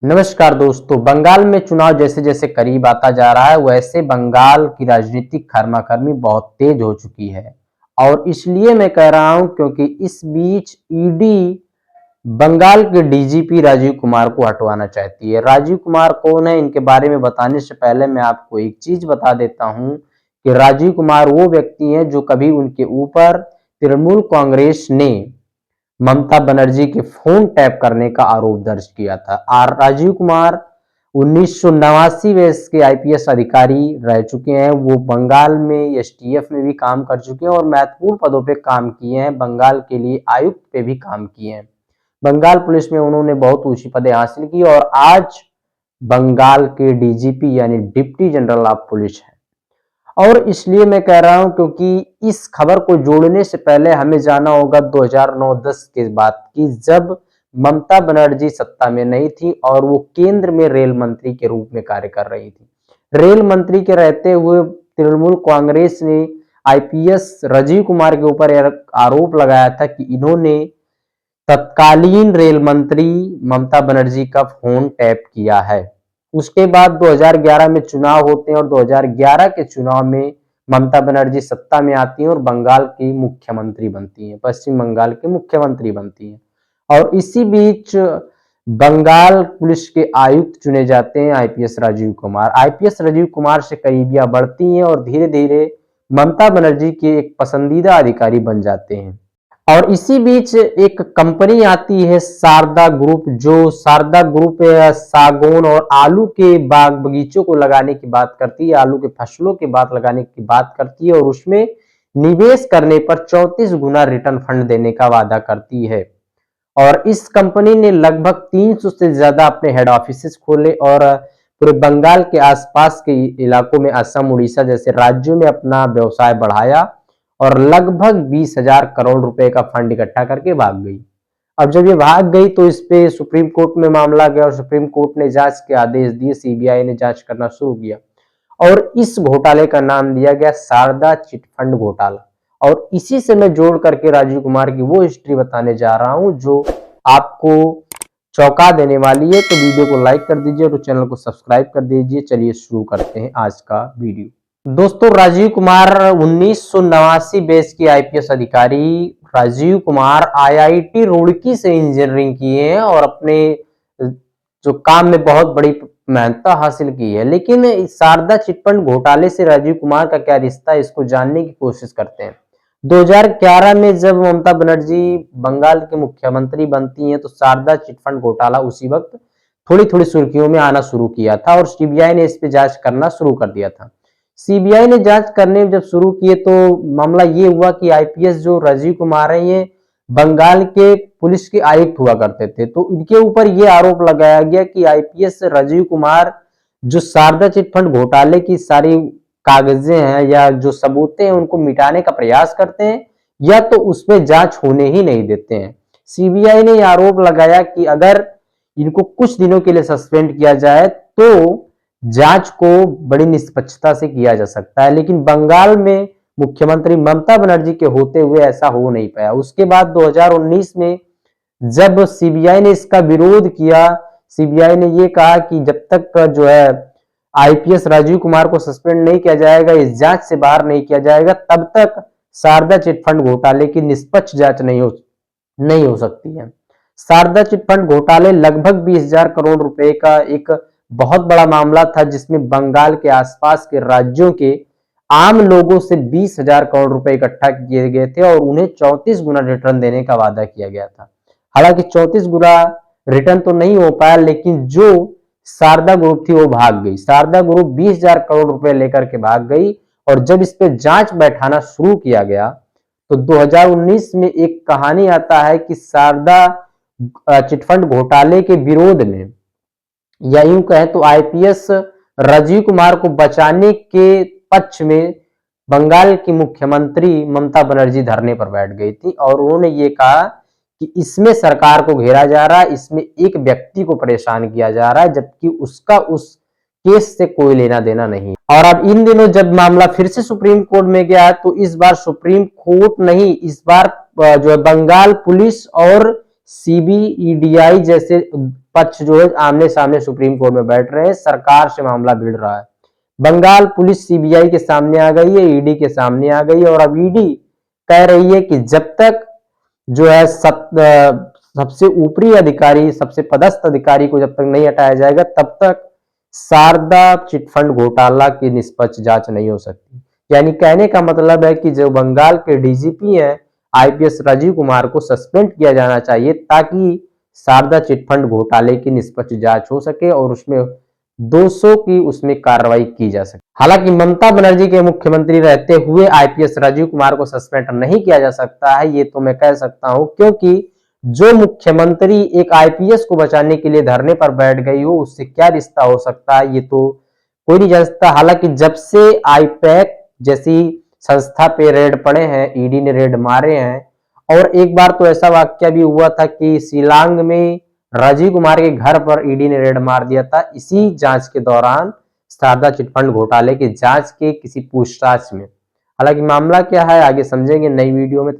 नमस्कार दोस्तों। बंगाल में चुनाव जैसे जैसे करीब आता जा रहा है वैसे बंगाल की राजनीतिक गर्मागर्मी बहुत तेज हो चुकी है। और इसलिए मैं कह रहा हूं क्योंकि इस बीच ईडी बंगाल के डीजीपी राजीव कुमार को हटवाना चाहती है। राजीव कुमार कौन है, इनके बारे में बताने से पहले मैं आपको एक चीज बता देता हूं कि राजीव कुमार वो व्यक्ति हैं जो कभी उनके ऊपर तृणमूल कांग्रेस ने ममता बनर्जी के फोन टैप करने का आरोप दर्ज किया था। और राजीव कुमार 1989 में इसके आईपीएस अधिकारी रह चुके हैं। वो बंगाल में एसटीएफ में भी काम कर चुके हैं और महत्वपूर्ण पदों पे काम किए हैं। बंगाल के लिए आयुक्त पे भी काम किए हैं। बंगाल पुलिस में उन्होंने बहुत ऊंची पदें हासिल की और आज बंगाल के डीजीपी यानी डिप्टी जनरल ऑफ पुलिस है। और इसलिए मैं कह रहा हूं क्योंकि इस खबर को जोड़ने से पहले हमें जाना होगा 2009-10 के बाद की, जब ममता बनर्जी सत्ता में नहीं थी और वो केंद्र में रेल मंत्री के रूप में कार्य कर रही थी। रेल मंत्री के रहते हुए तृणमूल कांग्रेस ने आईपीएस राजीव कुमार के ऊपर आरोप लगाया था कि इन्होंने तत्कालीन रेल मंत्री ममता बनर्जी का फोन टैप किया है। उसके बाद 2011 में चुनाव होते हैं और 2011 के चुनाव में ममता बनर्जी सत्ता में आती हैं और बंगाल की मुख्यमंत्री बनती हैं, पश्चिम बंगाल की मुख्यमंत्री बनती हैं। और इसी बीच बंगाल पुलिस के आयुक्त चुने जाते हैं आईपीएस राजीव कुमार। आईपीएस राजीव कुमार से करीबियां बढ़ती हैं और धीरे धीरे ममता बनर्जी के एक पसंदीदा अधिकारी बन जाते हैं। और इसी बीच एक कंपनी आती है शारदा ग्रुप, जो शारदा ग्रुप सागौन और आलू के बाग बगीचों को लगाने की बात करती है, आलू के फसलों के बात लगाने की बात करती है और उसमें निवेश करने पर 34 गुना रिटर्न फंड देने का वादा करती है। और इस कंपनी ने लगभग 300 से ज्यादा अपने हेड ऑफिसेस खोले और पूरे बंगाल के आसपास के इलाकों में असम, उड़ीसा जैसे राज्यों में अपना व्यवसाय बढ़ाया और लगभग 20,000 करोड़ रुपए का फंड इकट्ठा करके भाग गई। अब जब ये भाग गई तो इस पे सुप्रीम कोर्ट में मामला गया और सुप्रीम कोर्ट ने जांच के आदेश दिए, सीबीआई ने जांच करना शुरू किया और इस घोटाले का नाम दिया गया शारदा चिटफंड घोटाला। और इसी से मैं जोड़ करके राजीव कुमार की वो हिस्ट्री बताने जा रहा हूं जो आपको चौंका देने वाली है। तो वीडियो को लाइक कर दीजिए और चैनल को सब्सक्राइब कर दीजिए। चलिए शुरू करते हैं आज का वीडियो। दोस्तों, राजीव कुमार 1989 बैच के आईपीएस अधिकारी राजीव कुमार आईआईटी रुड़की से इंजीनियरिंग किए हैं और अपने जो काम में बहुत बड़ी महत्ता हासिल की है। लेकिन शारदा चिटफंड घोटाले से राजीव कुमार का क्या रिश्ता है, इसको जानने की कोशिश करते हैं। 2011 में जब ममता बनर्जी बंगाल के मुख्यमंत्री बनती हैं तो शारदा चिटफंड घोटाला उसी वक्त थोड़ी थोड़ी सुर्खियों में आना शुरू किया था और सीबीआई ने इस पे जांच करना शुरू कर दिया था। सीबीआई ने जांच करने जब शुरू किए तो मामला ये हुआ कि आईपीएस जो राजीव कुमार है ये बंगाल के पुलिस के आयुक्त हुआ करते थे। तो इनके ऊपर ये आरोप लगाया गया कि आईपीएस राजीव कुमार जो शारदा चिटफंड घोटाले की सारी कागजें हैं या जो सबूतें हैं उनको मिटाने का प्रयास करते हैं या तो उसमें जांच होने ही नहीं देते हैं। सीबीआई ने यह आरोप लगाया कि अगर इनको कुछ दिनों के लिए सस्पेंड किया जाए तो जांच को बड़ी निष्पक्षता से किया जा सकता है। लेकिन बंगाल में मुख्यमंत्री ममता बनर्जी के होते हुए ऐसा हो नहीं पाया। उसके बाद 2019 में जब सीबीआई ने इसका विरोध किया, सीबीआई ने ये कहा कि जब तक जो है आईपीएस राजीव कुमार को सस्पेंड नहीं किया जाएगा, इस जांच से बाहर नहीं किया जाएगा, तब तक शारदा चिटफंड घोटाले की निष्पक्ष जांच नहीं हो सकती है। शारदा चिटफंड घोटाले लगभग 20,000 करोड़ रुपए का एक बहुत बड़ा मामला था जिसमें बंगाल के आसपास के राज्यों के आम लोगों से 20,000 करोड़ रुपए इकट्ठा किए गए थे और उन्हें 34 गुना रिटर्न देने का वादा किया गया था। हालांकि 34 गुना रिटर्न तो नहीं हो पाया, लेकिन जो शारदा ग्रुप थी वो भाग गई। शारदा ग्रुप 20,000 करोड़ रुपए लेकर के भाग गई और जब इस पे जांच बैठाना शुरू किया गया तो 2019 में एक कहानी आता है कि शारदा चिटफंड घोटाले के विरोध में या यूं कहें तो आईपीएस राजीव कुमार को बचाने के पक्ष में बंगाल की मुख्यमंत्री ममता बनर्जी धरने पर बैठ गई थी और उन्होंने ये कहा कि इसमें सरकार को घेरा जा रहा है, इसमें एक व्यक्ति को परेशान किया जा रहा है जबकि उसका उस केस से कोई लेना देना नहीं। और अब इन दिनों जब मामला फिर से सुप्रीम कोर्ट में गया तो इस बार सुप्रीम कोर्ट नहीं, इस बार जो है बंगाल पुलिस और सीबीईडीआई जैसे पक्ष जो है आमने सामने सुप्रीम कोर्ट में बैठ रहे हैं, सरकार से मामला भिड़ रहा है। बंगाल पुलिस सीबीआई के सामने आ गई है, ईडी के सामने आ गई है और अब ईडी कह रही है कि जब तक जो है सबसे ऊपरी अधिकारी, सबसे पदस्थ अधिकारी को जब तक नहीं हटाया जाएगा तब तक शारदा चिटफंड घोटाला की निष्पक्ष जांच नहीं हो सकती। यानी कहने का मतलब है कि जो बंगाल के डीजीपी हैं आईपीएस राजीव कुमार को सस्पेंड किया जाना चाहिए ताकि शारदा चिटफंड घोटाले की निष्पक्ष जांच हो सके और उसमें 200 की उसमें कार्रवाई की जा सके। हालांकि ममता बनर्जी के मुख्यमंत्री रहते हुए आईपीएस राजीव कुमार को सस्पेंड नहीं किया जा सकता है, ये तो मैं कह सकता हूं, क्योंकि जो मुख्यमंत्री एक आईपीएस को बचाने के लिए धरने पर बैठ गई हो उससे क्या रिश्ता हो सकता है, ये तो कोई नहीं जानता। हालांकि जब से आईपैक जैसी संस्था पे रेड पड़े हैं, ईडी ने रेड मारे हैं और एक बार तो ऐसा वाकया भी हुआ था कि शिलांग में राजीव कुमार के घर पर ईडी ने रेड मार दिया था इसी जांच के दौरान, शारदा चिटफंड घोटाले की जांच के किसी पूछताछ में। हालांकि मामला क्या है आगे समझेंगे नई वीडियो में।